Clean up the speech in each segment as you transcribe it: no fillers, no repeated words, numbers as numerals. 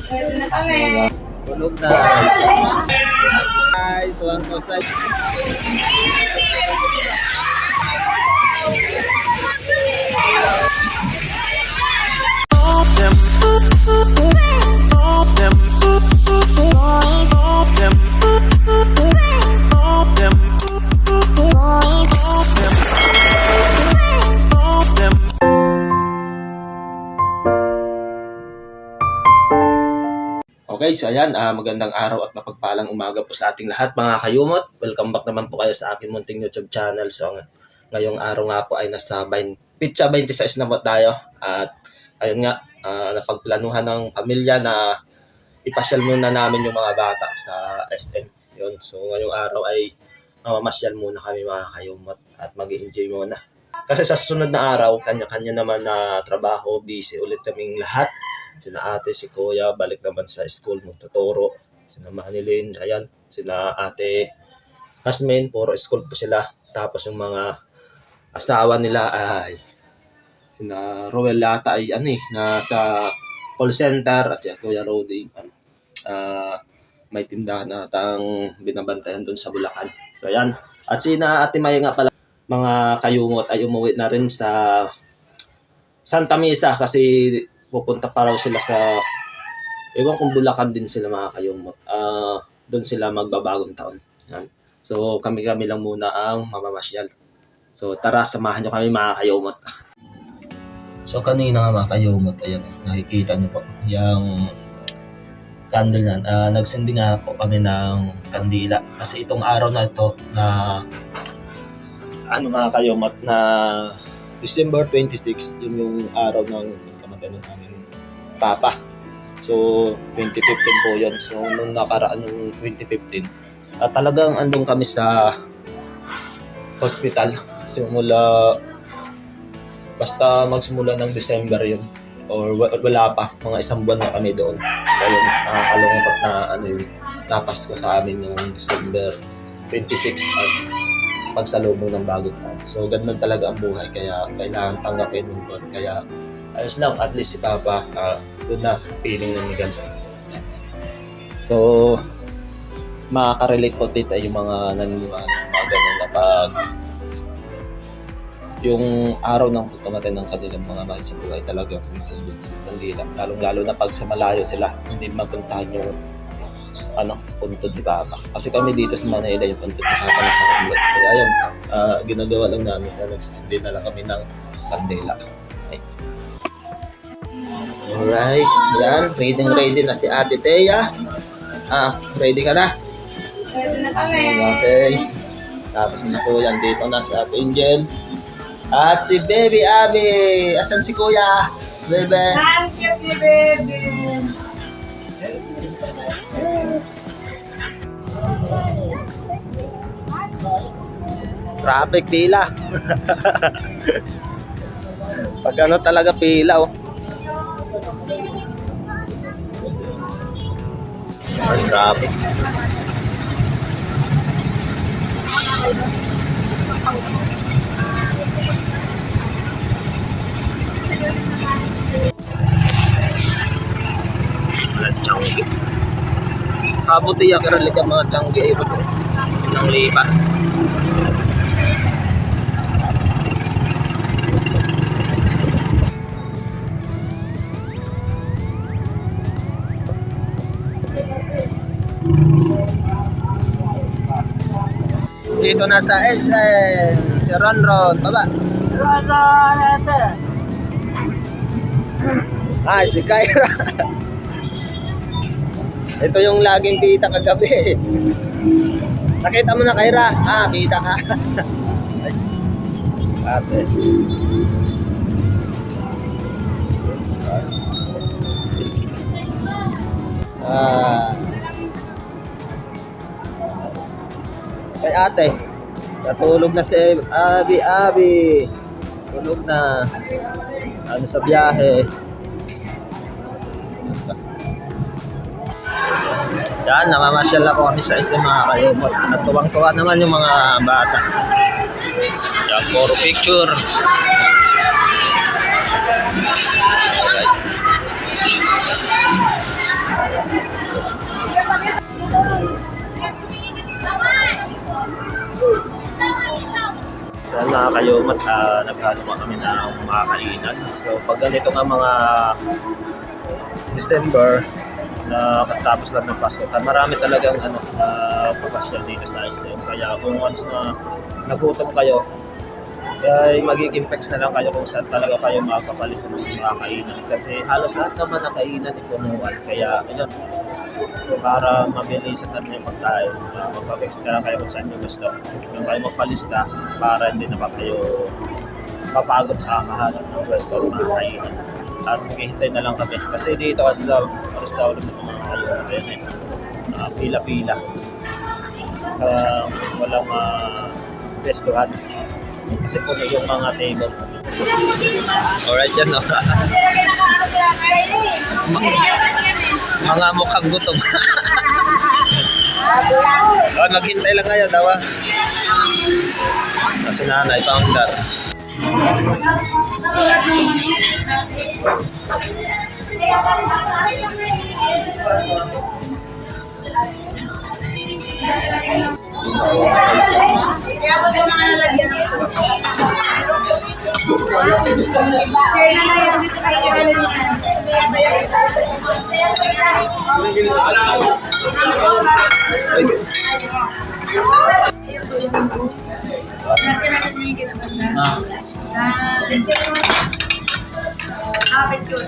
Pwede na kami. Tulog na. Ay, tuwang ko sa... Okay, so ayan, magandang araw at mapagpalang umaga po sa ating lahat mga kayumot. Welcome back naman po kayo sa aking munting YouTube channel. So ngayong araw nga po ay nasa Pitsa 26 na po tayo. At ayun nga, napagplanuhan ng pamilya na ipasyal muna namin yung mga bata sa SM. Yun, so ngayong araw ay mamamasyal muna kami mga kayumot at mag-enjoy muna. Kasi sa susunod na araw, kanya-kanya naman na trabaho, busy ulit kaming lahat. Sina ate, si kuya, balik naman sa school, magtuturo. Sina Manilyn, ayan. Sina ate Hasmin, puro school po sila. Tapos yung mga asawa nila ay sina Roel Lata ay nasa call center at si Kuya Rody. May tindahan atang binabantayan doon sa Bulacan. So ayan. At sina ate Maya nga pala, mga kayumot ay umuwi na rin sa Santa Mesa kasi pupunta pa raw sila sa ewan kung Bulacan din sila mga kayumot. Doon sila magbabagong taon. Yan. So kami lang muna ang mamamasyal. So tara, samahan nyo kami mga kayumot. So kanina nga mga kayumot, ayan, nakikita nyo po yung candle yan. Nagsindi nga po kami ng kandila kasi itong araw na ito na mga kayumot na December 26, yun yung araw ng kamatay ng aming papa. So 2015 po yun. So nung nakaraan ng 2015 talagang andun kami sa hospital simula basta magsimula ng December yun or wala pa, mga isang buwan na kami doon. So yun, nakakalungkot na napasko sa amin yung December 26 at pagsalubong ng bagong taon. So ganun talaga ang buhay, kaya kailangan tanggapin mo doon. Kaya ayos lang, at least si Papa doon na feeling ng ganito. So makaka-relate po dito yung mga naniniwala sa mga ganun na pag yung araw ng pagkamatay ng kanilang mga mahal sa buhay talagang sinisilbi ng dila. Lalong-lalo na pag sa malayo sila, hindi mapuntahan yung puntod ni Papa. Kasi kami dito sa Manila yung puntod ni Papa na sa Hamlet. Kaya ayun, ginagawa lang namin na nagsisindi na lang kami ng kandela. Okay. Alright, yan. Ready na si Ate Thea. Ready ka na? Pwede na kami. Okay. Tapos na kuya, dito na si Ate Angel. At si Baby Abby. Asan si Kuya? Baby. Thank you, baby. Traffic pila. Pag talaga pila Ay, traffic. Changi. Kabuti ya karali ka mga changi iba ng lipat. Dito na sa SM, si Ronron, baba. Si Kyra. Ito yung laging pita kagabi. Nakita mo na, Kyra? Pita ka. Ate. Kay ate, natulog na si Abby. Tulog na. Sa biyahe. Yan, namamasyal ako kami sa SM mga kayumot. At tuwang-tuwa naman yung mga bata. Yan, puro picture. kayumat, naghalo kami ng mga kainan. So pag ganito nga mga December na katapos lang ng Pasko, marami talagang papasya dito sa STM. Kaya kung once na nagutom kayo, ay magiging flex na lang kayo kung saan talaga kayo makakapalis ng mga kainan. Kasi halos lahat naman ng kainan ipunuan. Kaya ayun, para mabilisan na rin yung pagkain, magpa-flex na lang kayo kung saan nyo gusto. Kung kayo magpalista para hindi na pa kayo papagod sa kakahanap ng pwesto ng mga kainan. At maghihintay na lang kami. Kasi dito kasi daw ulit ng mga kainan. Ayan pila-pila. Walang pwestuhan. Kasi po na yung mga table. Alright yan, no? Mga mukhang gutom. Maghintay lang kayo, dawa. Kasi nanay, founder. Kaya po yung mga nalagyan ng share na lang yan dito kay channel niya. Kapit yun.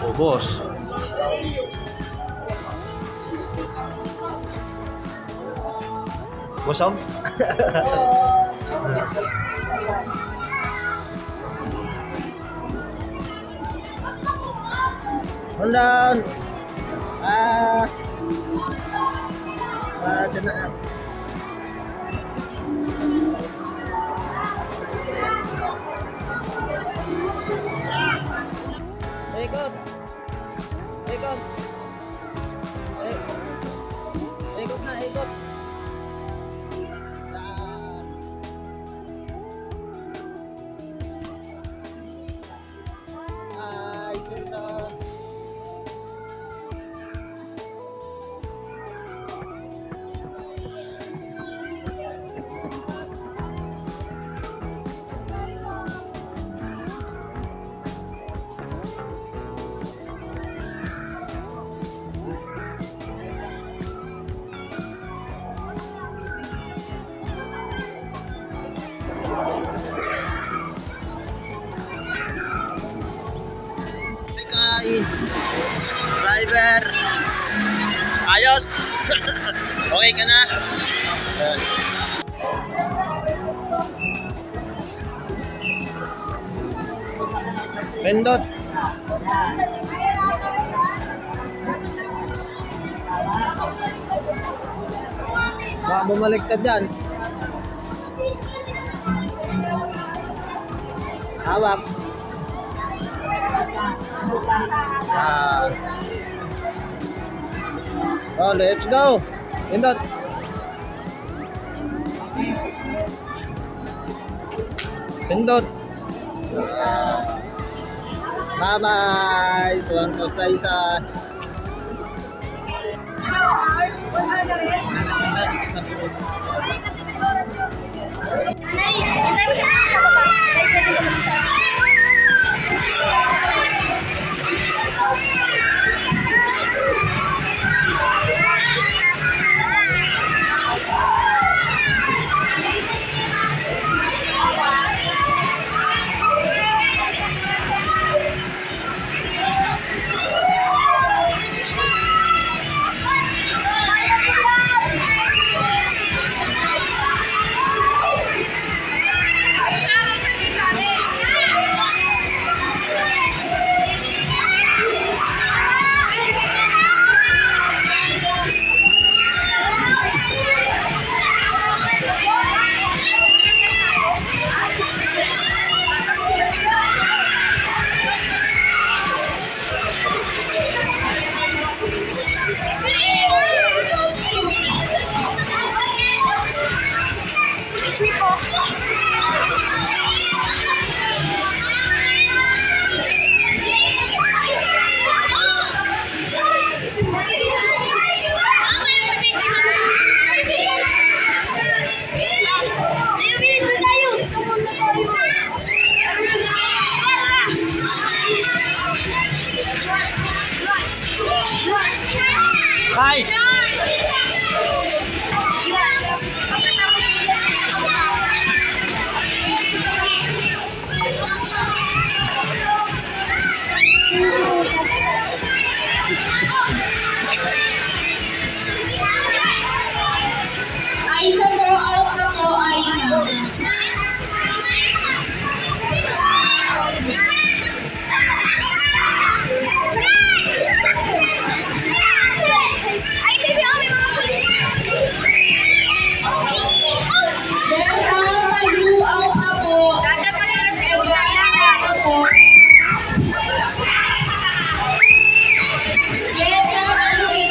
Oh, boss. Busog? Hold on. Sana. Ikot. Ikot. Ikot na, ikot. Ay, ganda. Driver, ayos. Okay ka na? Pendot. Baka bumaliktad dyan. Hawak. Oh, let's go. Pindot. Pindot. Bye-bye. Tuwang ko sa isa. Hi! Aisa po, out na po, Aisa. Jessa, mag-you out na po. Out na po. Jessa, mag-you in.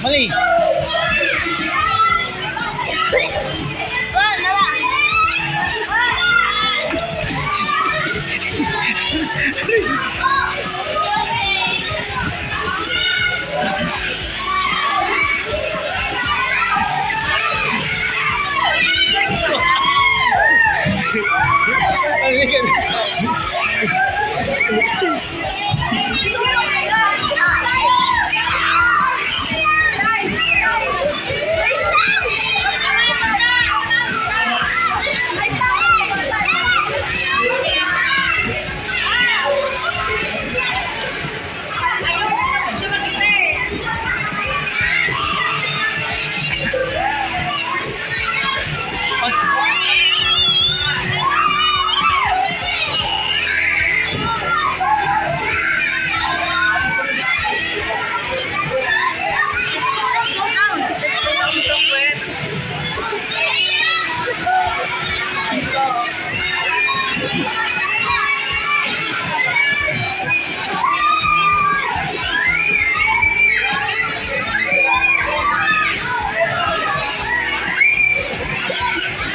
Mali!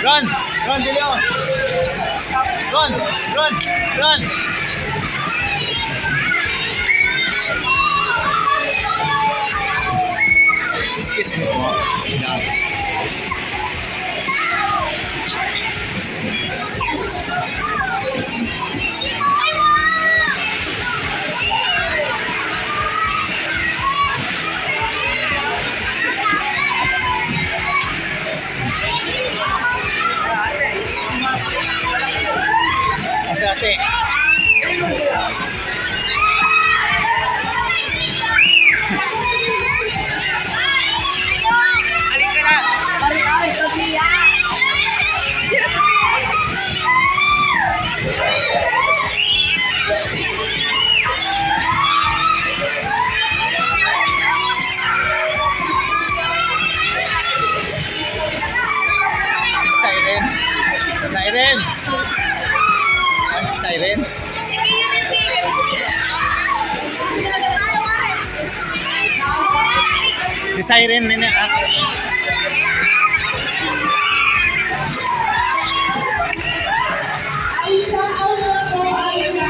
Run! Run, De Leon! Run! Run! Run! Excuse me po. Yeah. Asa ate? Halika na! Siren! Siren! Siren? Si Siren na Aisa, out na po, Aisa.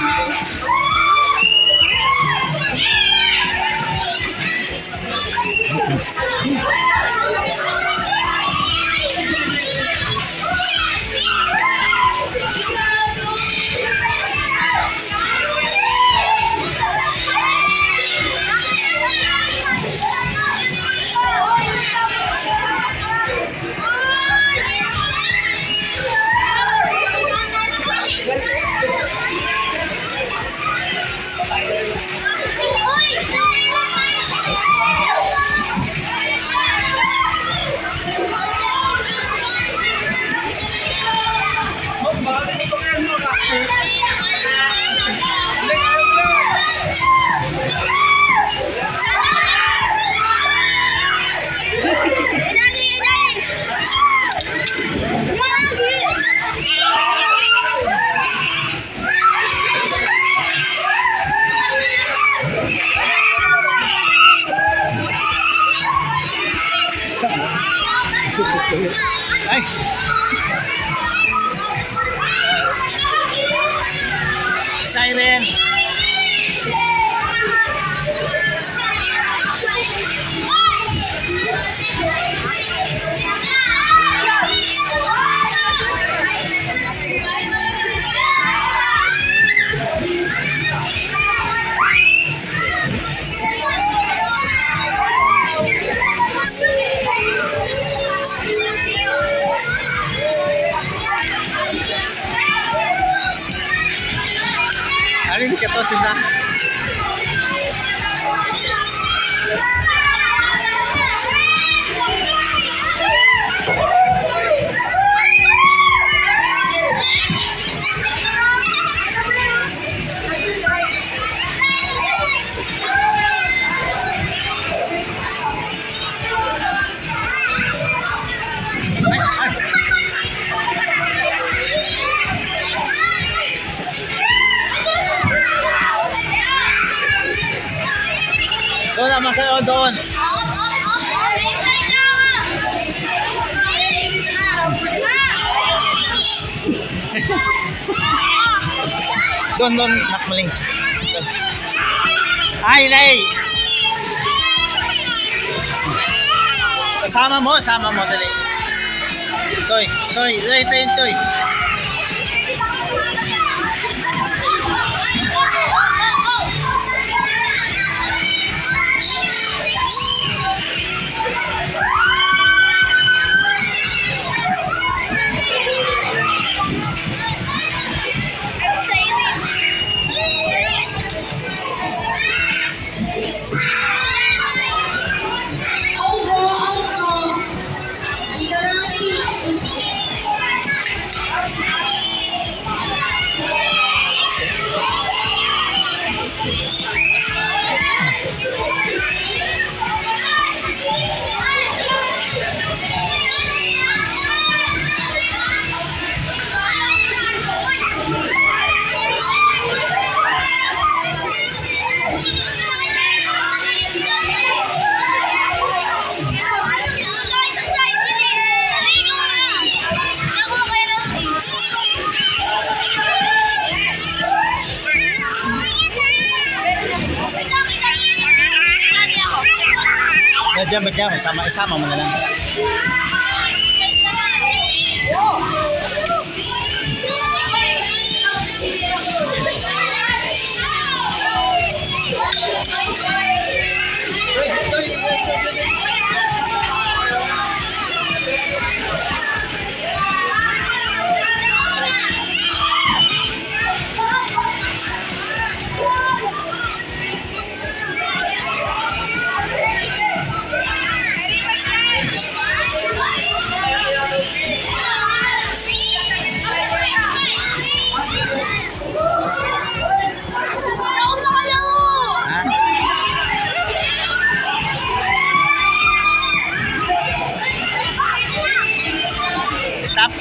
Alin ka to sila? Doon naman kayo, doon. Doon, nakmaling. Ay, nay! Sama mo, dali. Toy, toy. Diyan, isama mo na lang. Stop.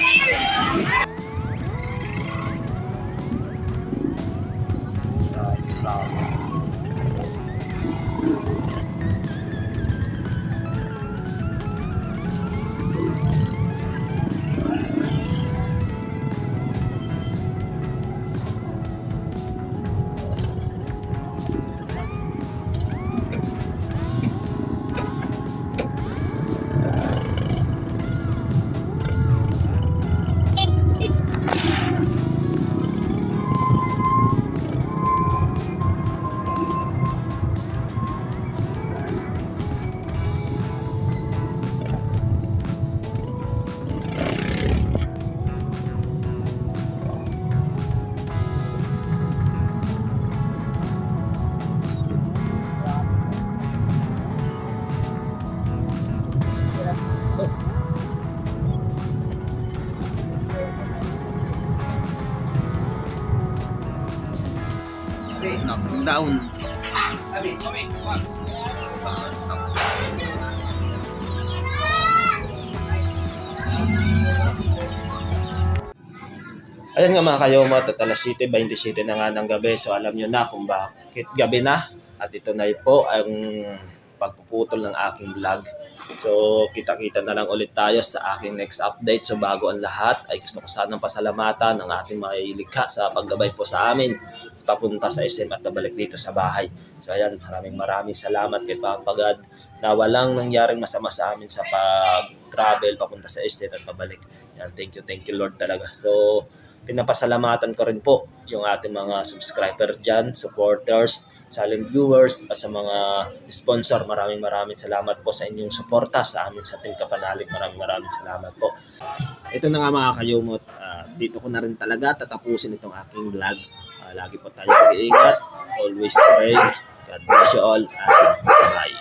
Down. Ayan nga mga kayomot, at alas 7:27 na nga ng gabi. So alam nyo na kung bakit gabi na. At ito na po ang pagpuputol ng aking vlog. So kita-kita na lang ulit tayo sa aking next update. So bago ang lahat ay gusto ko sanang pasalamatan ang ating mga ilikha sa paggabay po sa amin papunta sa SM at nabalik dito sa bahay. So ayan, maraming salamat kay Papa God na walang nangyaring masama sa amin sa pag-travel papunta sa SM at pabalik. Yan, thank you Lord talaga. So pinapasalamatan ko rin po yung ating mga subscriber dyan, supporters, silent viewers, at sa mga sponsor. Maraming salamat po sa inyong suporta sa amin sa Team Kapanalig. Maraming salamat po. Ito na nga mga kayumot, dito ko na rin talaga tatapusin itong aking vlog. Lagi po tayo mag-iingat. Always pray. God bless you all and bye.